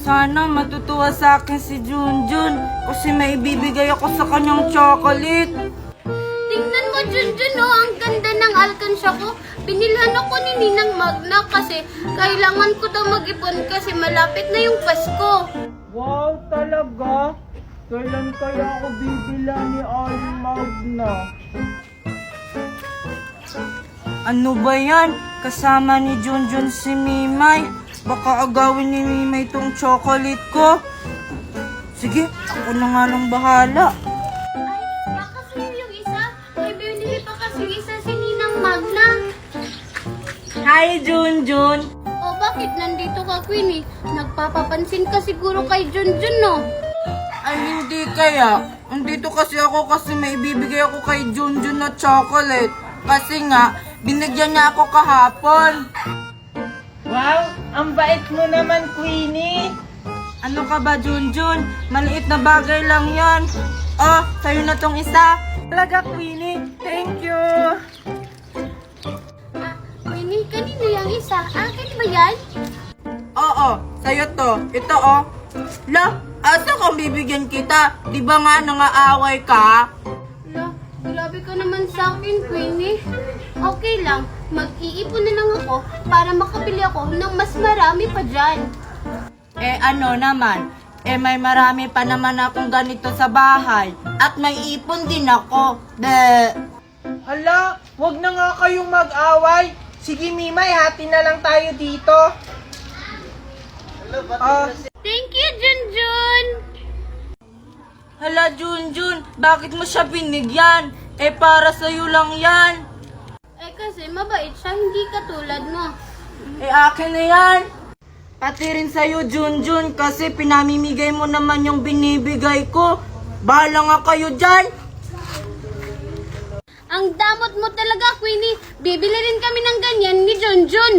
Sana matutuwa sa akin si Junjun kasi may ibibigay ako sa kanyang chocolate. Tingnan mo, Junjun, oh, ang ganda ng alkansya ko. Binilhan ako ni Ninang Magna kasi kailangan ko daw mag-ipon kasi malapit na yung Pasko. Wow, talaga? Kailan kaya ako bibila ni Magna? Ano ba yan? Kasama ni Junjun si Mimay. Baka agawin ni Mimay tong chocolate ko. Sige, ako na nga lang bahala. Ay, baka sa'yo yung isa. May binili pa kasi yung isa si Ninang Magna. Hi, Junjun! O bakit nandito ka, Queenie? Nagpapapansin ka siguro kay Junjun, no? Ay, hindi kaya. Andito kasi ako kasi may ibibigay ako kay Junjun na chocolate. Kasi nga, binigyan niya ako kahapon. Wow, ang bait mo naman, Queenie. Ano ka ba, Junjun? Maliit na bagay lang yan. Oh, sa'yo na tong isa. Talaga, Queenie. Thank you. Queenie, kanino yung isa? Akin ba yan? Oo, sa'yo to. Ito, oh. La, asa kung bibigyan kita? Di ba nga nangaaway ka? Ala, grabe ka naman sa akin, Queenie. Okay lang, mag-iipon na lang ako para makabili ako ng mas marami pa dyan. Eh ano naman, may marami pa naman akong ganito sa bahay. At may ipon din ako. Hala, wag na nga kayong mag-away. Sige Mimay, hati na lang tayo dito. Thank you, Junjun! Hala Junjun, bakit mo siya binigyan? Eh para sa'yo lang yan. Eh kasi mabait siya, hindi katulad mo. Eh akin na yan. Pati rin sa'yo Junjun kasi pinamimigay mo naman yung binibigay ko. Bahala nga kayo dyan. Ang damot mo talaga, Queenie. Bibili rin kami ng ganyan ni Junjun.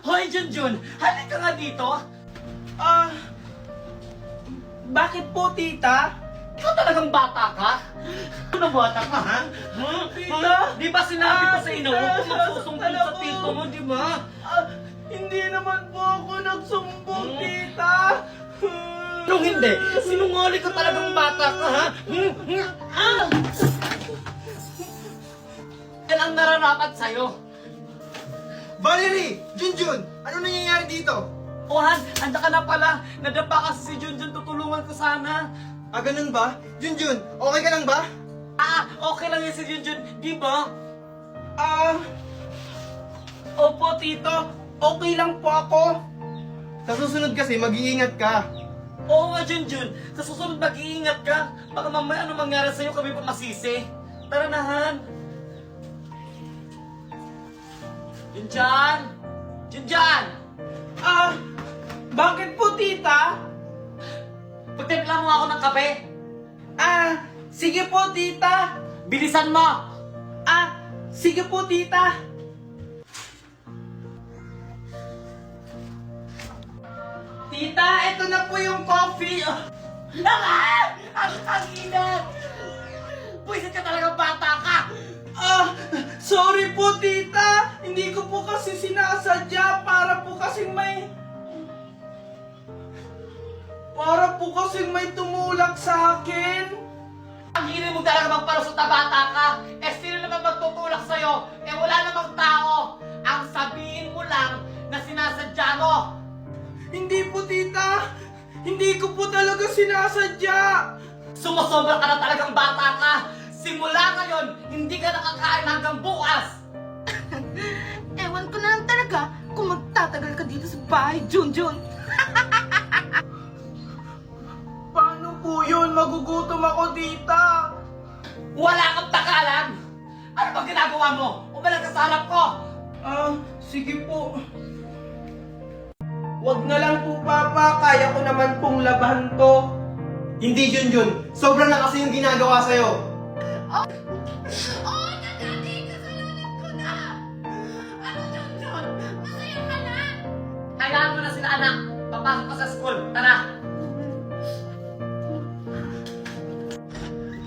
Hoy, Junjun! Halika nga dito! Bakit po tita? Ikaw talagang bata ka? Ano bata ka, ha? Tita! Di ba sinabi ko sa inyo, huwag kang magsusumbong sa tito mo, di ba? Hindi naman po ako nagsumbong, tita. Anong hindi? Sinungaling ka talagang bata ka, ha? Yan ang nararapat sa'yo. Valerie! Junjun! Ano nangyayari dito? O Han, anda ka na pala. Nadapa kasi si Junjun, tutulungan ko sana. Ganun ba? Junjun, okay ka lang ba? Okay lang yan si Junjun, di ba? Opo, tito. Okay lang po ako. Sa susunod kasi, mag-iingat ka. Oo nga, Junjun. Sa susunod mag-iingat ka. Baka mamaya ano mangyari sa'yo, kami pa masisi. Tara na, Han. Junjan! Junjan! Bakit po, tita? Pagtimpla mo ako ng kape. Sige po, tita. Bilisan mo! Sige po, tita. Tita, ito na po yung coffee. Naman! Ang inat! Pwisit ka talagang bata ka! Sorry po, tita. Hindi ko po kasi sinasadya. Para po kasing may tumulak sa akin. Ang hiling mo talaga magpalusot na bata ka! Eh sino naman magtutulak sa'yo? Eh wala namang tao! Ang sabihin mo lang na sinasadya mo! Hindi po, tita. Hindi ko po talaga sinasadya. Sumusobra ka na talagang bata ka! Simula ngayon, hindi ka nakakain hanggang bukas! Ewan ko na lang talaga kung magtatagal ka dito sa bahay, Junjun. Paano po yun? Magugutom ako, tita. Wala kang takalan! Ano bang ginagawa mo? Umalag ka sa harap ko! Sige po. Wag na lang po, Papa. Kaya ko naman pong labahan to. Hindi, Junjun. Sobra na kasi yung ginagawa sa'yo. Hayaan mo na sila, anak! Papasok ka sa school! Tara!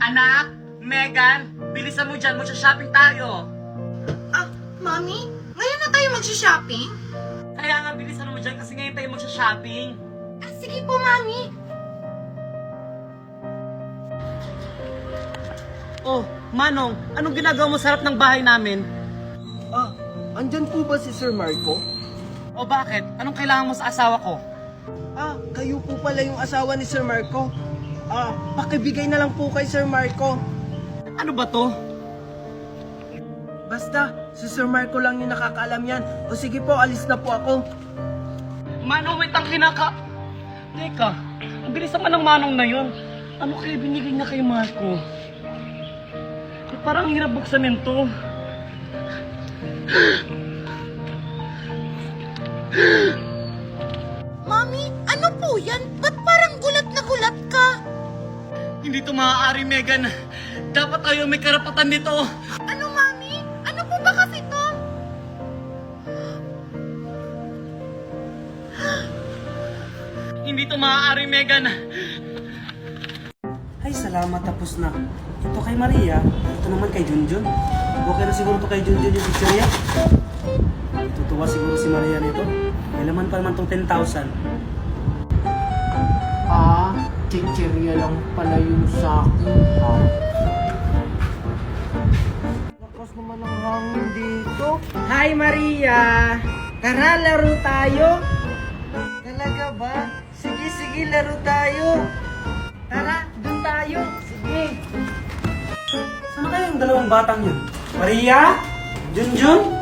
Anak! Megan! Bilisan mo dyan! Magsha-shopping tayo! Mami, ngayon na tayo magsha-shopping? Kaya nga bilisan mo dyan kasi ngayon tayo magsha-shopping! Sige po, Mami. Oh, Manong! Anong ginagawa mo sa harap ng bahay namin? Andyan po ba si Sir Marco? O bakit? Anong kailangan mo sa asawa ko? Kayo po pala yung asawa ni Sir Marco. Pakibigay na lang po kay Sir Marco. Ano ba to? Basta, si Sir Marco lang yung nakakaalam yan. O sige po, alis na po ako. Manong, wait ang kinaka... Teka, ang bilis naman ng Manong na yun. Ano kaya binigay niya kay Marco? Parang hirap buksan nito. Mami, ano po yan? Ba't parang gulat na gulat ka? Hindi to maaari, Megan. Dapat tayo may karapatan nito. Ano, Mami? Ano po ba kasi to? Hindi to maaari, Megan. Ay, salamat, tapos na. Ito kay Maria, ito naman kay Junjun. Okay na siguro to kay Junjun yung picture niya. Tutuwa siguro si Maria nito. May laman pa naman tong 10,000. Chichirya lang pala yung sakin, ha? Lakas naman ang hangin dito. Hi, Maria! Tara, laro tayo! Talaga ba? Sige, laro tayo. Tara, dun tayo! Sige! Saan kaya yung dalawang batang yun? Maria? Junjun?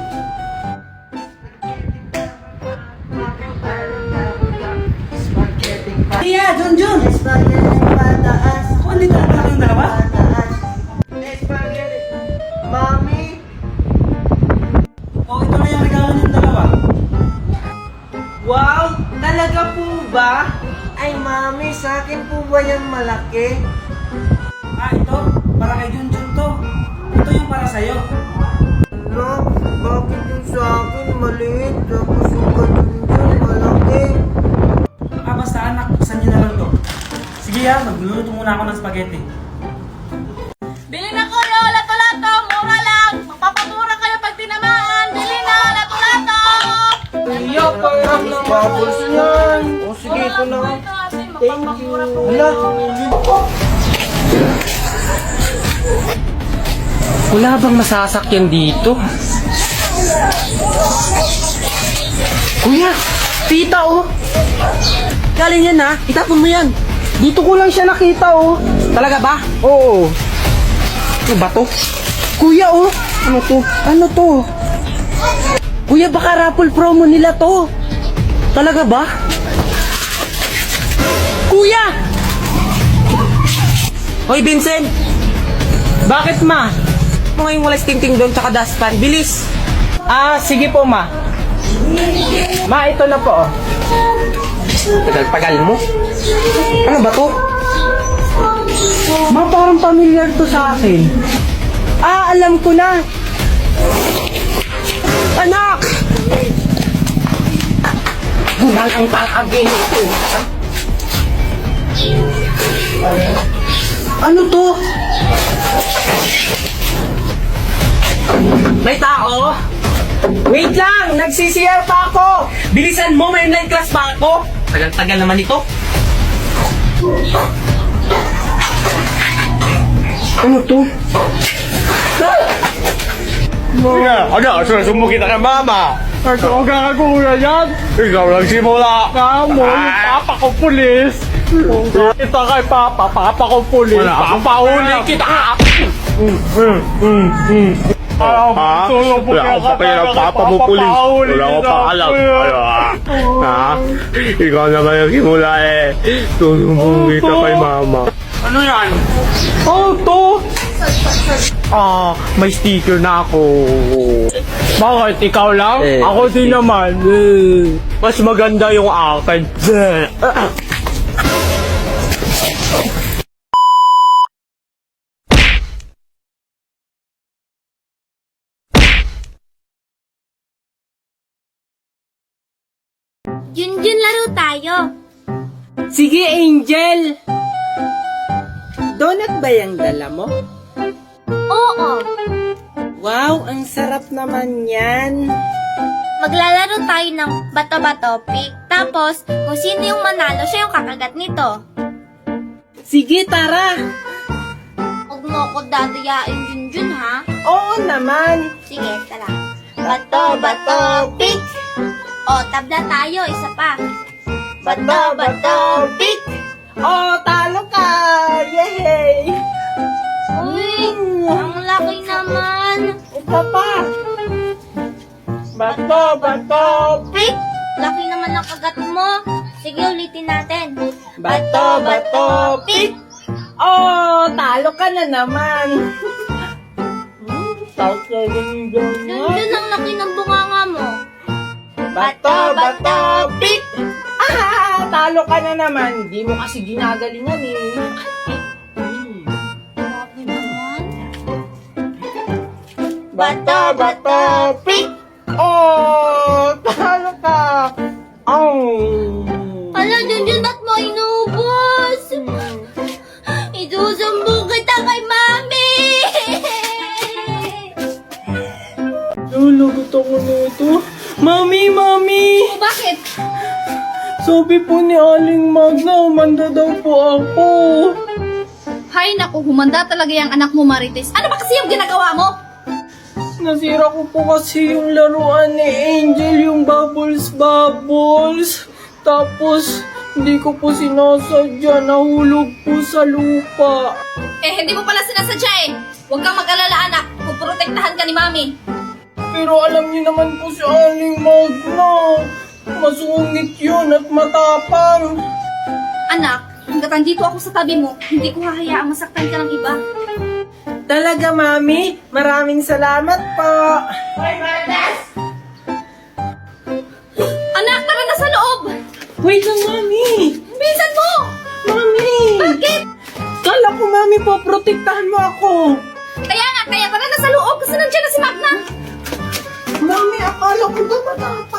Maria! Junjun! Ako, andito na pala kayong dalawa? Mami? Oh, ito na yung regalo niyong dalawa. Wow! Talaga po ba? Ay, Mami, sa akin po ba yan malaki? Ito. Para kay Junjun to. Ito yung para sa'yo. No, bakit yung sa akin maliit? Tapos yung ganun malaki? Basta anak, buksan niyo na lang to. Sige magluluto muna ako ng spaghetti. Bili na ko yo, lato-lato, mura lang. Magpapamura kayo pag tinamaan. Bili na, lato-lato. Iya, parang bubbles yan. O sige, ito na. Thank you. Hala. Wala bang masasakyan dito? Kuya! Tita, oh! Galing yan, ha? Itapon mo yan! Dito ko lang siya nakita, oh! Talaga ba? Oo! Ano ba to? Kuya, oh! Ano to? Ano to? Kuya, baka raffle promo nila to. Talaga ba? Kuya! Hoy, Vincent! Bakit, ma? Ano ngayong walang ting-ting doon tsaka dustpan? Bilis! Ah, sige po, ma. Ma, ito na po, oh. Tagal-tagal mo. Ano ba to? Ma, parang familiar to sa akin. Ah, alam ko na. Anak! Bunal ang pangagin ito. Ano to? May tao? Wait lang! Nagsisiyar pa ako! Bilisan mo, may online class pa ako! Tagal-tagal naman ito. Ano to? Ano? Susumo kita kay mama. Ikaw ang kakagulan yan. Ikaw lang simula. Kamo, yung papa ko pulis. Kita kay papa ko pulis. Papauli kita. Tulong po kaya ka ng papa mo pulis. Wala ko pa alam. Ha? Ikaw naman yung simula eh. Tulong kita kay mama. Ano yan? Oh, to! Ah, may sticker na ako. Bakit? Ikaw lang? Ako din naman. Mas maganda yung akin. Junjun, laro tayo. Sige, Angel! Donut ba yung dala mo? Oo. Wow, ang sarap naman yan. Maglalaro tayo ng bato-bato pick. Tapos, kung sino yung manalo, siya yung kakagat nito. Sige, tara! Huwag mo ako dadayain, Junjun, ha? Oo naman! Sige, tara. Bato-bato pick. O, tabla tayo. Isa pa. Bato-bato pick. Oh, talo ka! Yay! Uy, ang laki naman. Ito pa! Bato! Pick. Laki naman ang kagat mo. Sige, ulitin natin. Bato! Pick! Oh, talo ka na naman! Junjun, ang laki ng bunganga mo. Bato! Pick! Ah, talo ka na naman! Di mo kasi ginagalingan eh. Grabe naman. Bato! Pick! Oh, talo ka! Oh! Hala, Junjun, ba't mo inubos? Isusumbong kita kay Mami! Lulagot ako nito. Mami! Bakit? Sabi po ni Aling Magna, umanda daw po ako. Hay naku, humanda talaga yung anak mo, Marites. Ano ba kasi yung ginagawa mo? Nasira ko po kasi yung laruan ni Angel, yung bubbles. Tapos, hindi ko po sinasadya, nahulog po sa lupa. Eh, hindi mo pala sinasadya eh. Huwag kang mag-alala, anak. Puprotektahan ka ni Mami. Pero alam niyo naman po si Aling Magna, masungit yun at matapang. Anak, hanggat nandito ako sa tabi mo, hindi ko hahayaang masaktan ka ng iba. Talaga, Mami? Maraming salamat po. Anak, tara na sa loob! Wait lang, Mami. Bilisan mo! Mami! Bakit? Kala ko, Mami, poprotektahan mo ako. Kaya tara na sa loob kasi nandiyan na si Magna. Mami, akala ko ba matapang?